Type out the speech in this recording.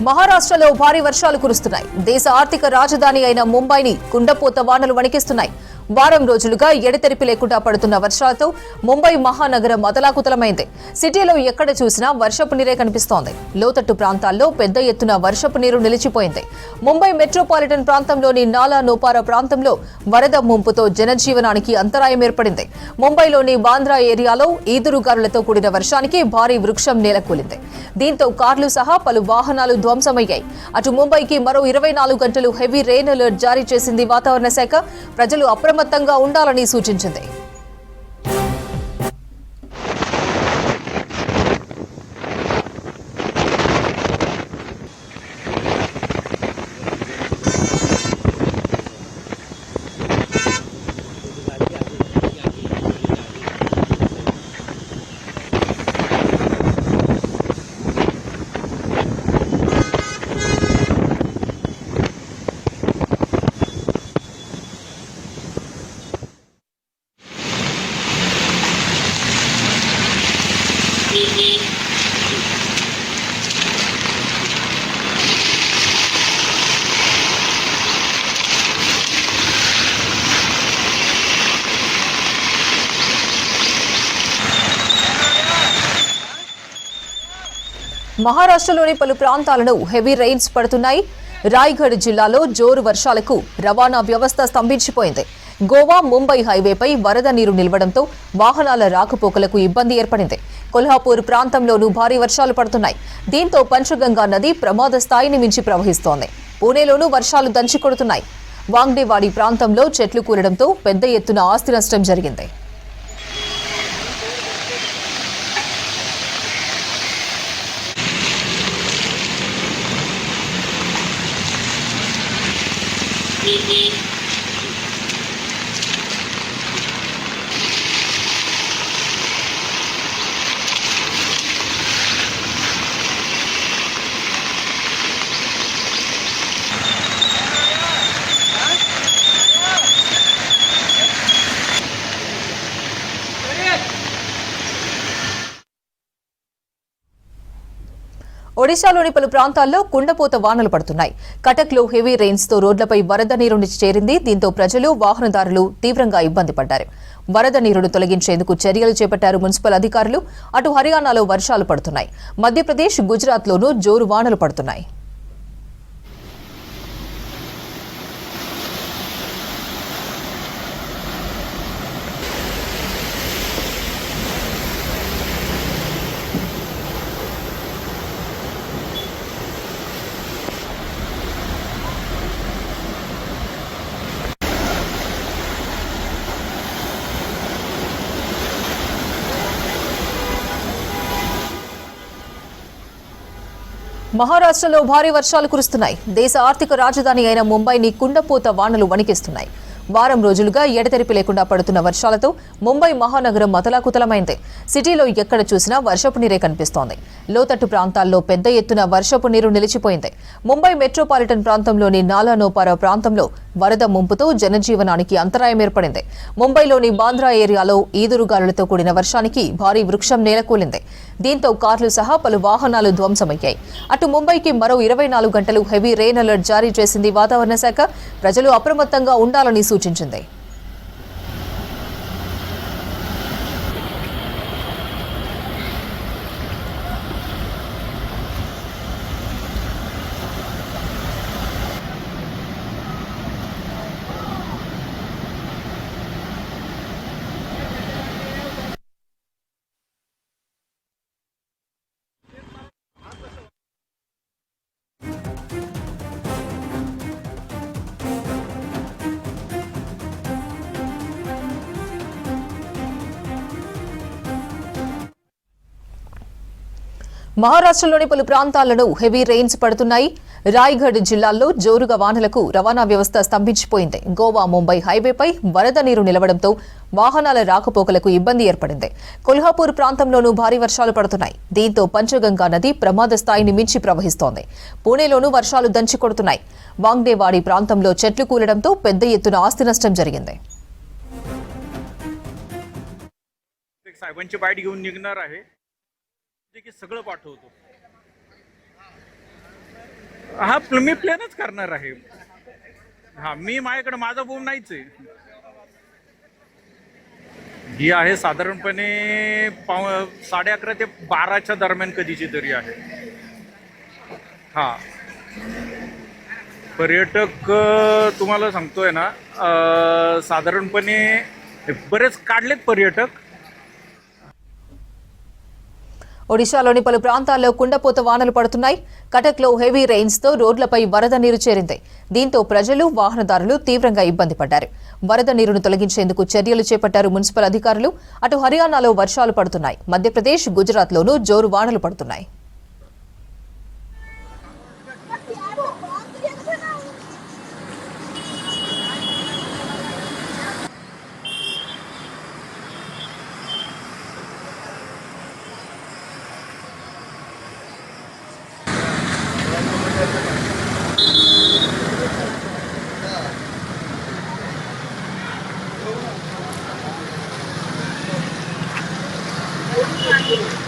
మహారాష్ట్రలో భారీ వర్షాలు కురుస్తున్నాయి. దేశ ఆర్థిక రాజధాని అయిన ముంబైని కుండపోత వానలు వణికిస్తున్నాయి. వారం రోజులుగా ఎడతెరిపి లేకుండా పడుతున్న వర్షాలతో ముంబై మహానగరం అతలాకుతలమైంది. సిటీలో ఎక్కడ చూసినా వర్షపు నీరే కనిపిస్తోంది. లోతట్టు ప్రాంతాల్లో పెద్ద ఎత్తున వర్షపు నీరు నిలిచిపోయింది. ముంబై మెట్రోపాలిటన్ ప్రాంతంలోని నాలా నోపారా ప్రాంతంలో వరద ముంపుతో జనజీవనానికి అంతరాయం ఏర్పడింది. ముంబైలోని బాంద్రా ఏరియాలో ఈదురుగాలులతో కూడిన వర్షానికి భారీ వృక్షం నేలకూలింది. దీంతో కార్లు సహా పలు వాహనాలు ధ్వంసమయ్యాయి. అటు ముంబైకి మరో 24 గంటలు హెవీ రెయిన్ అలర్ట్ జారీ చేసింది వాతావరణ శాఖ. ప్రజలు అప్రమత్తంగా ఉండాలని సూచించింది. మహారాష్ట్రలోని పలు ప్రాంతాలను హెవీ రెయిన్స్ పడుతున్నాయి. రాయ్గఢ్ జిల్లాలో జోరు వర్షాలకు రవాణా వ్యవస్థ స్తంభించిపోయింది. గోవా ముంబై హైవేపై వరద నీరు నిలవడంతో వాహనాల రాకపోకలకు ఇబ్బంది ఏర్పడింది. కొల్హాపూర్ ప్రాంతంలోనూ భారీ వర్షాలు పడుతున్నాయి. దీంతో పంచగంగా నది ప్రమాద స్థాయిని మించి ప్రవహిస్తోంది. పూణేలోనూ వర్షాలు దంచికొడుతున్నాయి. వాంగ్డేవాడి ప్రాంతంలో చెట్లు కూలడంతో పెద్ద ఎత్తున ఆస్తి నష్టం జరిగింది. ఒడిశాలోని పలు ప్రాంతాల్లో కుండపోత వానలు పడుతున్నాయి. కటక్లో హెవీ రెయిన్స్ తో రోడ్లపై వరద నీరు చేరింది. దీంతో ప్రజలు, వాహనదారులు తీవ్రంగా ఇబ్బంది పడ్డారు. వరద నీరును తొలగించేందుకు చర్యలు చేపట్టారు మున్సిపల్ అధికారులు. అటు హర్యానాలో వర్షాలు పడుతున్నాయి. మధ్యప్రదేశ్, గుజరాత్లోనూ జోరు వానలు పడుతున్నాయి. మహారాష్ట్రలో భారీ వర్షాలు కురుస్తున్నాయి. దేశ ఆర్థిక రాజధాని అయిన ముంబైని కుండపోత వానలు వణికిస్తున్నాయి. వారం రోజులుగా ఎడతెరిపి లేకుండా పడుతున్న వర్షాలతో ముంబై మహానగరం అతలాకుతలమైంది. సిటీలో ఎక్కడ చూసినా వర్షపు నీరే కనిపిస్తోంది. లోతట్టు ప్రాంతాల్లో పెద్ద ఎత్తున వర్షపు నీరు నిలిచిపోయింది. ముంబై మెట్రోపాలిటన్ ప్రాంతంలోని నాలా నోపారా ప్రాంతంలో వరద ముంపుతో జనజీవనానికి అంతరాయం ఏర్పడింది. ముంబైలోని బాంద్రా ఏరియాలో ఈదురుగాలులతో కూడిన వర్షానికి భారీ వృక్షం నేలకూలింది. దీంతో కార్లు సహా పలు వాహనాలు ధ్వంసమయ్యాయి. అటు ముంబైకి మరో 24 గంటలు హెవీ రెయిన్ అలర్ట్ జారీ చేసింది వాతావరణ శాఖ. ప్రజలు అప్రమత్తంగా ఉండాలని సూచించింది. మహారాష్ట్రలోని పలు ప్రాంతాలను హెవీ రెయిన్స్ పడుతున్నాయి. రాయ్గఢ్ జిల్లాలో జోరుగా వానలకు రవాణా వ్యవస్థ స్తంభించిపోయింది. గోవా ముంబై హైవేపై వరద నీరు నిలవడంతో వాహనాల రాకపోకలకు ఇబ్బంది ఏర్పడింది. కొల్హాపూర్ ప్రాంతంలోనూ భారీ వర్షాలు పడుతున్నాయి. దీంతో పంచగంగా నది ప్రమాద స్థాయిని మించి ప్రవహిస్తోంది. పూణేలోనూ వర్షాలు దంచికొడుతున్నాయి. వాంగ్డేవాడి ప్రాంతంలో చెట్లు కూలడంతో పెద్ద ఎత్తున ఆస్తి నష్టం జరిగింది. साहेबांची बाईट घेऊन निघणार आहे जे की सगळं पाठवतो. हा मी प्लेनच करणार आहे. हा मी माझ्याकडे माझा बूम नाहीच आहे. ही आहे साधारणपणे 11:30 ते 12च्या दरम्यान कधीची तरी आहे. हा पर्यटक तुम्हाला सांगतोय ना, साधारणपणे बरेच काढलेत पर्यटक. ఒడిశాలోని పలు ప్రాంతాల్లో కుండపోత వానలు పడుతున్నాయి. కటక్లో హెవీ రెయిన్స్ తో రోడ్లపై వరద నీరు చేరింది. దీంతో ప్రజలు, వాహనదారులు తీవ్రంగా ఇబ్బంది పడ్డారు. వరద నీరును తొలగించేందుకు చర్యలు చేపట్టారు మున్సిపల్ అధికారులు. అటు హర్యానాలో వర్షాలు పడుతున్నాయి. మధ్యప్రదేశ్, గుజరాత్లోనూ జోరు వానలు పడుతున్నాయి. Thank you.